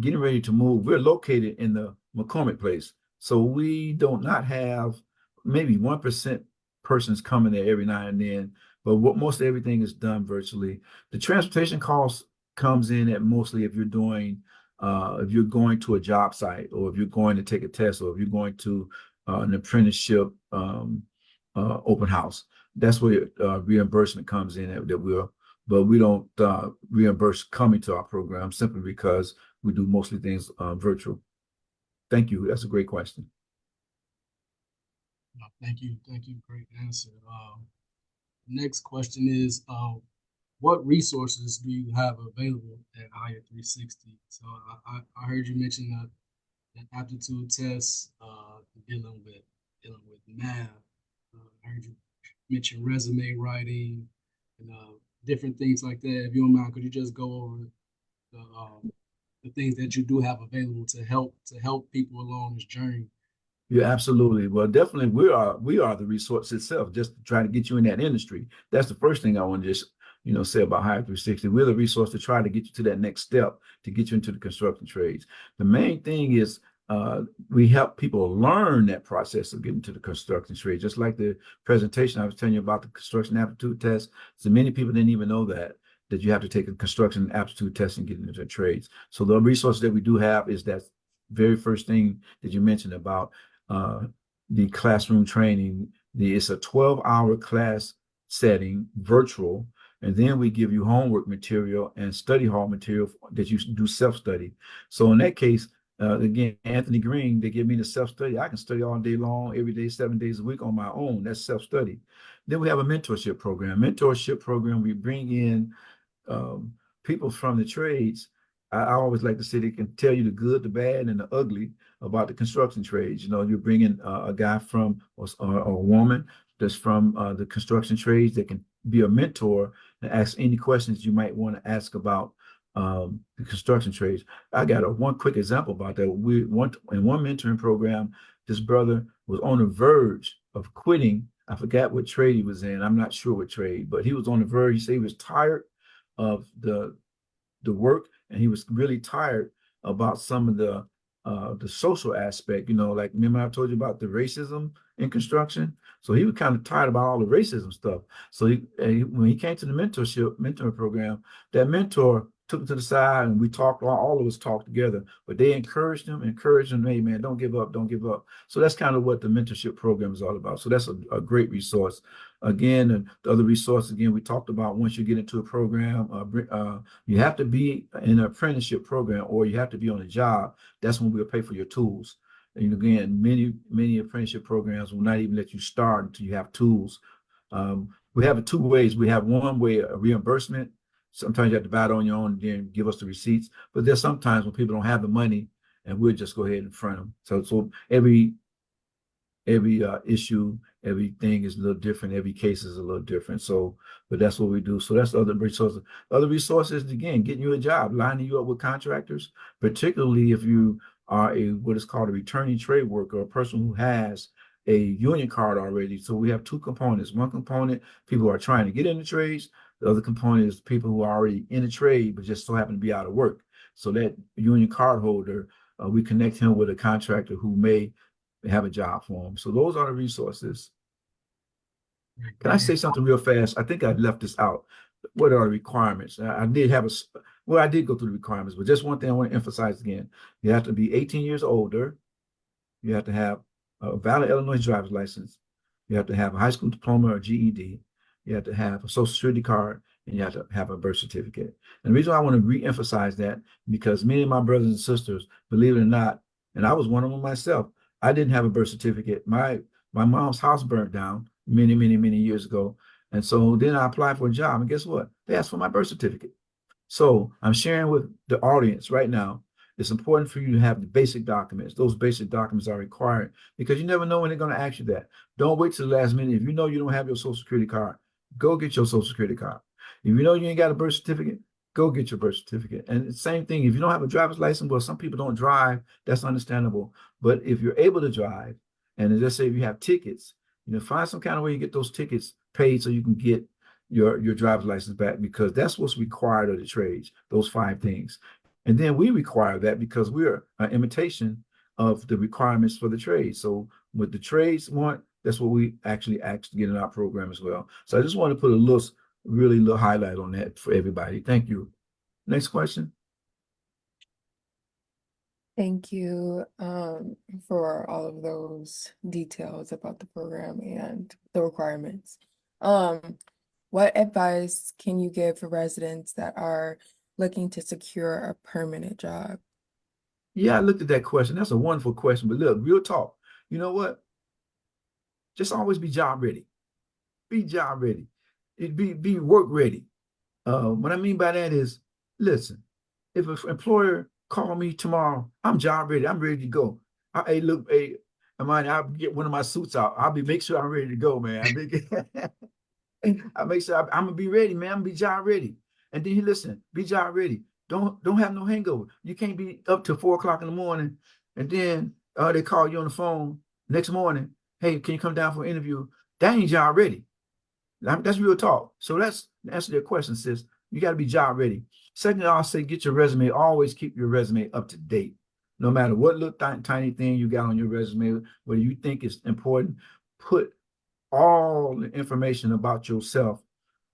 getting ready to move. We're located in the McCormick place, so we do not have maybe 1% persons coming there every now and then, but what most everything is done virtually. The transportation cost comes in at mostly if you're going to a job site, or if you're going to take a test, or if you're going to an apprenticeship open house. That's where reimbursement comes in but we don't reimburse coming to our program simply because we do mostly things virtual. Thank you. That's a great question. Thank you. Great answer. Next question is, what resources do you have available at HIRE360? So I heard you mention the aptitude tests, dealing with math. I heard you mention resume writing and different things like that. If you don't mind, could you just go over the things that you do have available to help people along this journey? Yeah, absolutely. Well, definitely we are the resource itself, just to try to get you in that industry. That's the first thing I want to just, say about HIRE360. We're the resource to try to get you to that next step, to get you into the construction trades. The main thing is we help people learn that process of getting to the construction trade. Just like the presentation I was telling you about the construction aptitude test. So many people didn't even know that you have to take a construction aptitude test and get into the trades. So the resources that we do have is that very first thing that you mentioned about the classroom training. It's a 12-hour class setting, virtual, and then we give you homework material and study hall material that you do self-study. So in that case, again, Anthony Green, they give me the self-study. I can study all day long, every day, 7 days a week on my own. That's self-study. Then we have a mentorship program. We bring in people from the trades. I always like to say they can tell you the good, the bad, and the ugly about the construction trades. You're bringing a guy from or a woman that's from the construction trades that can be a mentor and ask any questions you might want to ask about the construction trades. I got one quick example about that. In one mentoring program, this brother was on the verge of quitting. I forgot what trade he was in. I'm not sure what trade, but he was on the verge. He said he was tired of the work, and he was really tired about some of the social aspect. Like, remember I told you about the racism in construction? So he was kind of tired about all the racism stuff. So when he came to the mentor program, that mentor took him to the side, and we talked. All of us talked together, but they encouraged him, hey man, don't give up. So that's kind of what the mentorship program is all about. So that's a great resource. Again, and the other resource, again, we talked about, once you get into a program, you have to be in an apprenticeship program, or you have to be on a job. That's when we'll pay for your tools. And again, many apprenticeship programs will not even let you start until you have tools. We have it two ways. We have one way, a reimbursement. Sometimes you have to buy it on your own and then give us the receipts. But there's sometimes when people don't have the money, and we'll just go ahead and front them. So every issue, everything is a little different. Every case is a little different. So, but that's what we do. So that's other resources. Other resources, again, getting you a job, lining you up with contractors, particularly if you are what is called a returning trade worker, a person who has a union card already. So we have two components. One component, people who are trying to get into trades. The other component is people who are already in a trade but just so happen to be out of work. So that union card holder, we connect him with a contractor who may have a job for them. So those are the resources. Can I say something real fast? I think I left this out. What are the requirements? I did go through the requirements, but just one thing I want to emphasize again. You have to be 18 years older. You have to have a valid Illinois driver's license. You have to have a high school diploma or GED. You have to have a social security card, and you have to have a birth certificate. And the reason why I want to re-emphasize that, because many of my brothers and sisters, believe it or not, and I was one of them myself, I didn't have a birth certificate. My mom's house burned down many years ago, And so then I applied for a job, and guess what? They asked for my birth certificate. So I'm sharing with the audience right now. It's important for you to have the basic documents. Those basic documents are required because you never know when they're going to ask you that. Don't wait till the last minute. If you know you don't have your social security card, go get your social security card. If you know you ain't got a birth certificate, go get your birth certificate. And the same thing, if you don't have a driver's license, well, some people don't drive, that's understandable. But if you're able to drive, and let's say if you have tickets, find some kind of way you get those tickets paid so you can get your driver's license back, because that's what's required of the trades, those 5 things. And then we require that because we're an imitation of the requirements for the trade. So what the trades want, that's what we actually ask to get in our program as well. So I just want to put a really little highlight on that for everybody. Thank you. Next question. Thank you for all of those details about the program and the requirements. What advice can you give for residents that are looking to secure a permanent job? Yeah, I looked at that question. That's a wonderful question. But look, real talk. You know what? Just always be job ready. Be job ready. Be work ready. What I mean by that is, listen, if an employer call me tomorrow, I'm job ready. I'm ready to go. Hey, look, hey, I'll get one of my suits out. Make sure I'm ready to go, man. I make sure I'm gonna be ready, man. I'm gonna be job ready. And then listen, be job ready. Don't have no hangover. You can't be up till 4 o'clock in the morning, and then they call you on the phone next morning. Hey, can you come down for an interview? That ain't job ready. That's real talk. So let's answer their question, sis. You got to be job ready. Secondly, I'll say get your resume. Always keep your resume up to date. No matter what little tiny thing you got on your resume, whether you think is important, put all the information about yourself,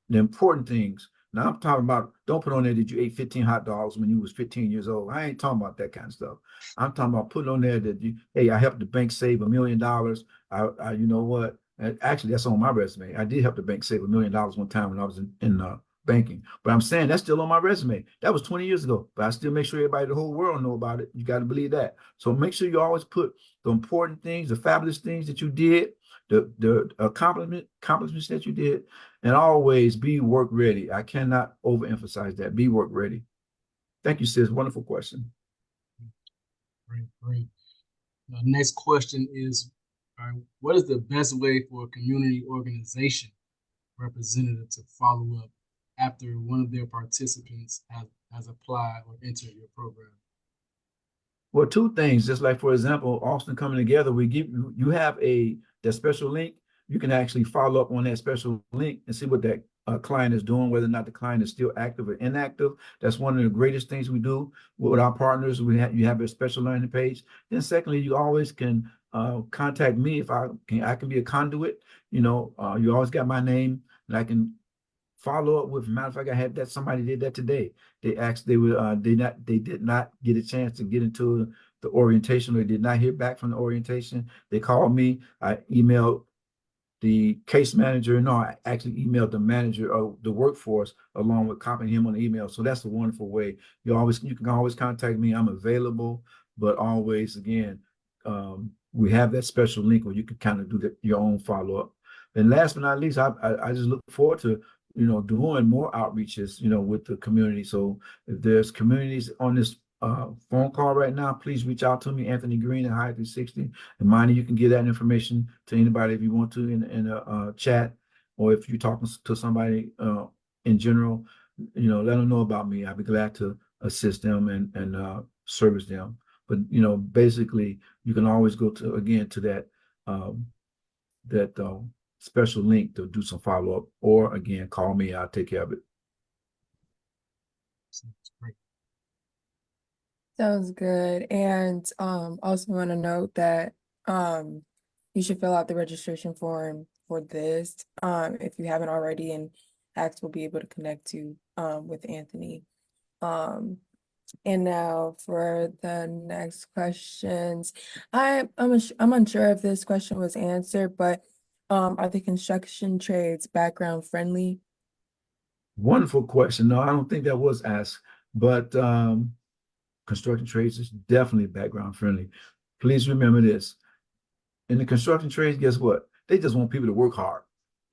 the important things. Now I'm talking about, don't put on there that you ate 15 hot dogs when you was 15 years old. I ain't talking about that kind of stuff. I'm talking about putting on there that hey, I helped the bank save $1 million. You know what? And actually, that's on my resume. I did help the bank save $1 million one time when I was in banking. But I'm saying that's still on my resume. That was 20 years ago. But I still make sure everybody, the whole world, know about it. You got to believe that. So make sure you always put the important things, the fabulous things that you did, the accomplishments that you did, and always be work ready. I cannot overemphasize that. Be work ready. Thank you, sis. Wonderful question. Great. The next question is, what is the best way for a community organization representative to follow up after one of their participants has applied or entered your program? Well, 2 things. Just like, for example, Austin Coming Together, we give you have that special link. You can actually follow up on that special link and see what that client is doing, whether or not the client is still active or inactive. That's one of the greatest things we do with our partners. You have a special learning page. Then secondly, you always can contact me if I can be a conduit. You always got my name, and I can follow up with. Matter of fact, I had somebody did that today. They did not get a chance to get into the orientation, or did not hear back from the orientation. They called me. I emailed the case manager. No, I actually emailed the manager of the workforce along with copying him on the email. So that's a wonderful way. You can always contact me. I'm available, but always, again, we have that special link where you can kind of do your own follow-up. And last but not least, I just look forward to doing more outreaches with the community. So if there's communities on this phone call right now, please reach out to me, Anthony Green at HIRE360. And mind you can give that information to anybody if you want to in a chat, or if you're talking to somebody in general, let them know about me. I'd be glad to assist them and service them. But basically, you can always go to that special link to do some follow-up, or again, call me. I'll take care of it. That's great. Sounds good. And also want to note that you should fill out the registration form for this if you haven't already, and Ax will be able to connect you with Anthony. And now for the next questions, I'm unsure if this question was answered, but are the construction trades background friendly? Wonderful question. No, I don't think that was asked, but construction trades is definitely background friendly. Please remember this. In the construction trades, guess what? They just want people to work hard.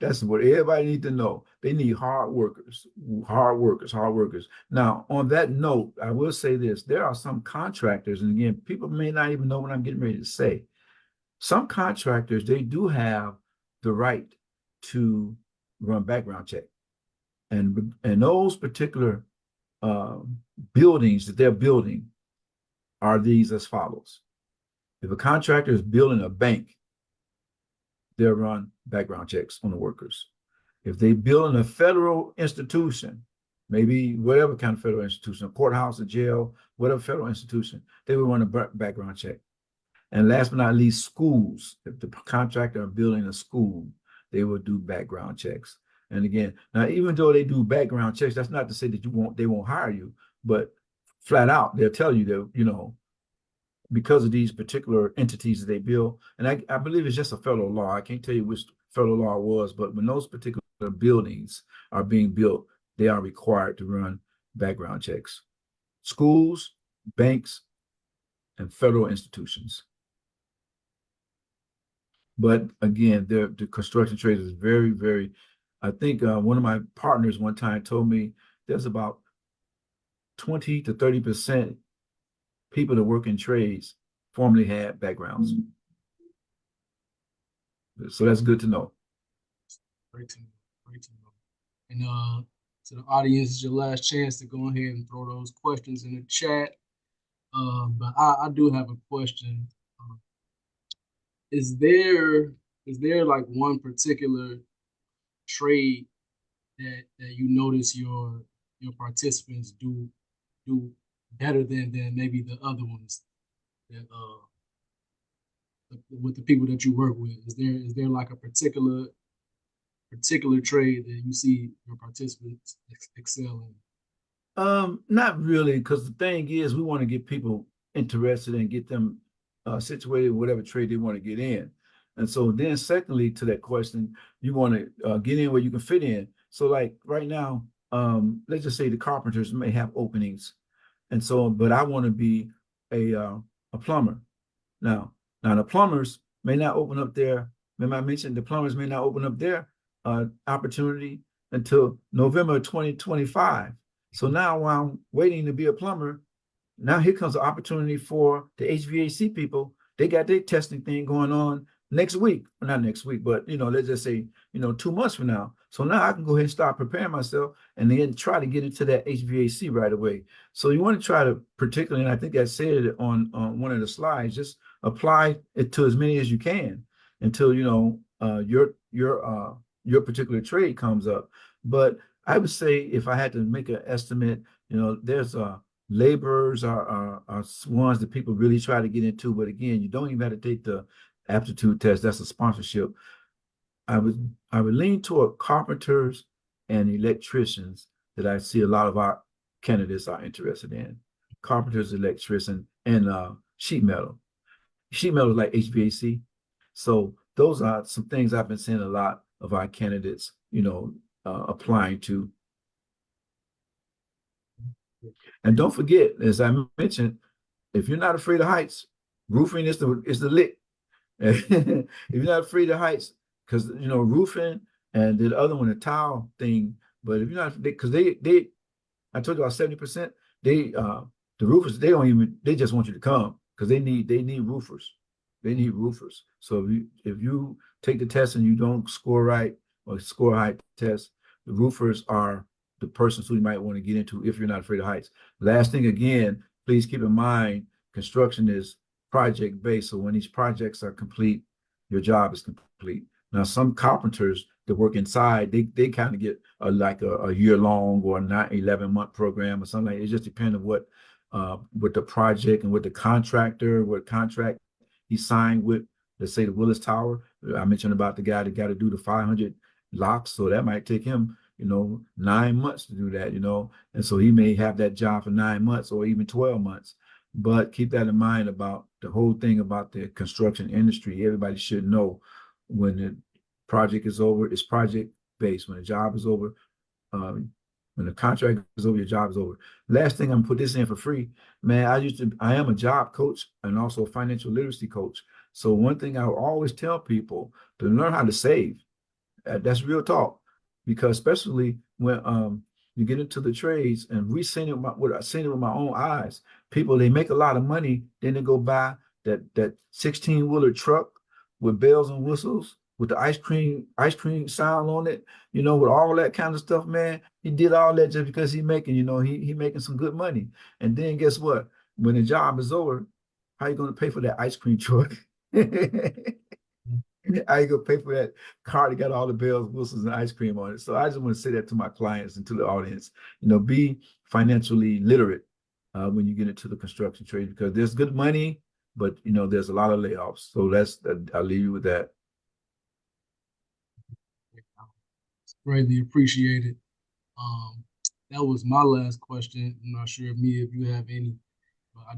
That's what everybody needs to know. They need hard workers, hard workers, hard workers. Now, on that note, I will say this. There are some contractors, and again, people may not even know what I'm getting ready to say. Some contractors, they do have the right to run background check. And those particular buildings that they're building are these as follows. If a contractor is building a bank, they'll run background checks on the workers. If they build in a federal institution, maybe whatever kind of federal institution, a courthouse, a jail, whatever federal institution, they will run a background check. And last but not least, schools. If the contractor are building a school, they will do background checks. And again, now even though they do background checks, that's not to say that they won't hire you, but flat out they'll tell you that, you know, because of these particular entities that they build, and I believe it's just a federal law. I can't tell you which federal law it was, but when those particular buildings are being built, they are required to run background checks. Schools, banks, and federal institutions. But again, the construction trade is very, very, I think one of my partners one time told me there's about 20 to 30% people that work in trades formerly had backgrounds. So that's good to know. Great to know. Great to know. And to the audience, it's your last chance to go ahead and throw those questions in the chat. But I do have a question. Is there like one particular trade that you notice your participants do better than maybe the other ones that with the people that you work with? Is there like a particular trade that you see your participants excel in? Not really, because the thing is, we want to get people interested and get them situated in whatever trade they want to get in. And so then secondly to that question, you want to get in where you can fit in. So like right now, let's just say the carpenters may have openings. And so, but I want to be a plumber. Now the plumbers may not open up their, remember I mentioned the plumbers may not open up their opportunity until November 2025. So now while I'm waiting to be a plumber, now here comes the opportunity for the HVAC people. They got their testing thing going on next week. Well, not next week, but let's just say 2 months from now. So now I can go ahead and start preparing myself and then try to get into that HVAC right away. So you want to try to, particularly, and I think I said it on one of the slides, just apply it to as many as you can until your particular trade comes up. But I would say if I had to make an estimate, there's laborers are ones that people really try to get into. But again, you don't even have to take the aptitude test. That's a sponsorship. I would lean toward carpenters and electricians that I see a lot of our candidates are interested in. Carpenters, electricians, and sheet metal. Sheet metal is like HVAC. So those are some things I've been seeing a lot of our candidates, applying to. And don't forget, as I mentioned, if you're not afraid of heights, roofing is the lick. If you're not afraid of heights, because roofing and the other one, the tile thing. But if you're not, because they I told you about 70%. The roofers, they just want you to come because they need roofers. They need roofers. So if you take the test and you don't score right or score a high test, the roofers are the persons who you might want to get into if you're not afraid of heights. Last thing, again, please keep in mind, construction is project based. So when these projects are complete, your job is complete. Now, some carpenters that work inside, they kind of get a year long or a 11-month program or something like that. It just depends on what the project and what the contractor, what contract he signed with. Let's say the Willis Tower. I mentioned about the guy that got to do the 500 locks. So that might take him 9 months to do that, and so he may have that job for 9 months or even 12 months. But keep that in mind about the whole thing about the construction industry. Everybody should know when the project is over, it's project based. When the job is over, when the contract is over, your job is over. Last thing, I'm gonna put this in for free, man. I am a job coach and also a financial literacy coach. So one thing I always tell people to learn how to save. That's real talk, because especially when you get into the trades, and we seen it what I seen it with my own eyes. People, they make a lot of money, then they go buy that 16-wheeler truck with bells and whistles, with the ice cream sound on it, with all that kind of stuff, man. He did all that just because he making, he making some good money. And then guess what? When the job is over, how you going to pay for that ice cream truck? I ain't gonna pay for that car that got all the bells, whistles, and ice cream on it. So I just want to say that to my clients and to the audience. Be financially literate when you get into the construction trade, because there's good money, but there's a lot of layoffs. So I'll leave you with that. It's greatly appreciated. That was my last question. I'm not sure, Mia, if you have any, but I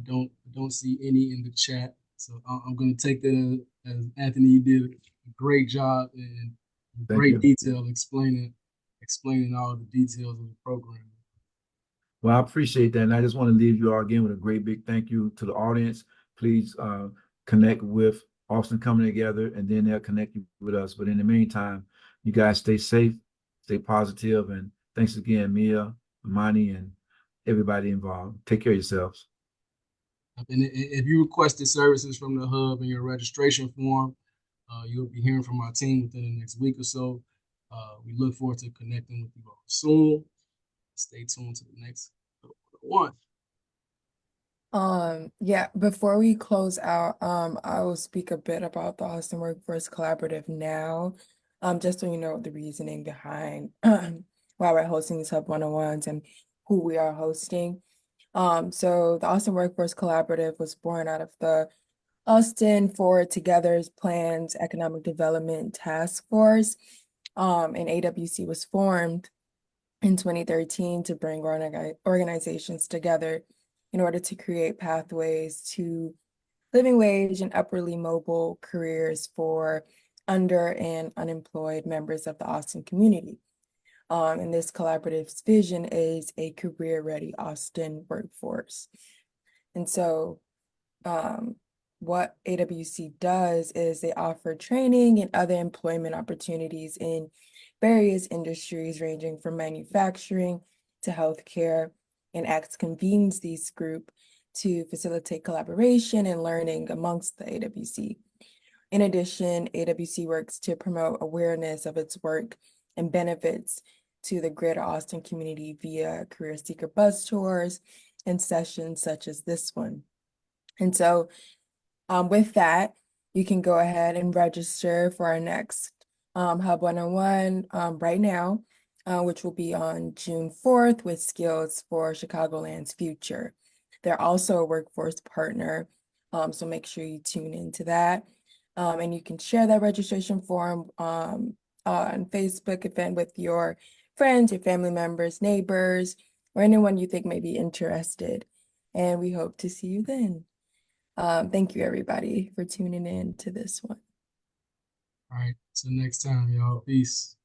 don't see any in the chat. So I'm going to take that as Anthony, you did a great job and great detail explaining all the details of the program. Well, I appreciate that. And I just want to leave you all again with a great big thank you to the audience. Please connect with Austin Coming Together, and then they'll connect you with us. But in the meantime, you guys stay safe, stay positive, and thanks again, Mia, Imani, and everybody involved. Take care of yourselves. And if you requested services from the hub in your registration form, you'll be hearing from our team within the next week or so. We look forward to connecting with you all soon. Stay tuned to the next one. Yeah, before we close out, I will speak a bit about the Austin Workforce Collaborative now, just so you know the reasoning behind why we're hosting these Hub 101s and who we are hosting. So the Austin Workforce Collaborative was born out of the Austin Forward Together's Plans Economic Development Task Force, and AWC was formed in 2013 to bring organizations together in order to create pathways to living wage and upwardly mobile careers for under and unemployed members of the Austin community. And this collaborative's vision is a career-ready Austin workforce. And so what AWC does is they offer training and other employment opportunities in various industries ranging from manufacturing to healthcare, and ACTS convenes these groups to facilitate collaboration and learning amongst the AWC. In addition, AWC works to promote awareness of its work and benefits to the greater Austin community via career seeker bus tours and sessions such as this one. And so with that, you can go ahead and register for our next Hub 101 right now, which will be on June 4th with Skills for Chicagoland's Future. They're also a workforce partner, so make sure you tune into that. And you can share that registration form on Facebook event with your friends, your family members, neighbors, or anyone you think may be interested. And we hope to see you then. Thank you, everybody, for tuning in to this one. All right. Till next time, y'all. Peace.